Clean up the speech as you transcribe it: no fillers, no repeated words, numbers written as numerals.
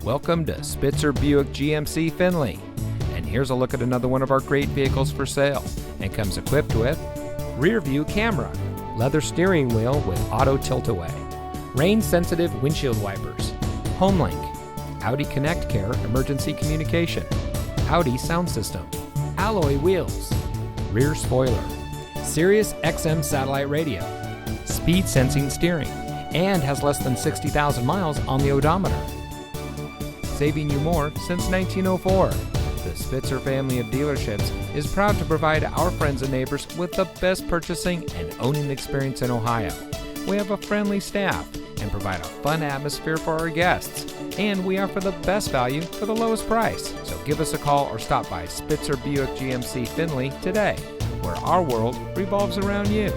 Welcome to Spitzer Buick GMC Findlay. And here's a look at another one of our great vehicles for sale. And comes equipped with rear view camera, leather steering wheel with auto tilt-away, rain-sensitive windshield wipers, HomeLink, Audi Connect Care emergency communication, Audi sound system, alloy wheels, rear spoiler, Sirius XM satellite radio, speed sensing steering, and has less than 60,000 miles on the odometer. Saving you more since 1904. The Spitzer family of dealerships is proud to provide our friends and neighbors with the best purchasing and owning experience in Ohio. We have a friendly staff and provide a fun atmosphere for our guests. And we offer the best value for the lowest price. So give us a call or stop by Spitzer Buick GMC Findlay today, where our world revolves around you.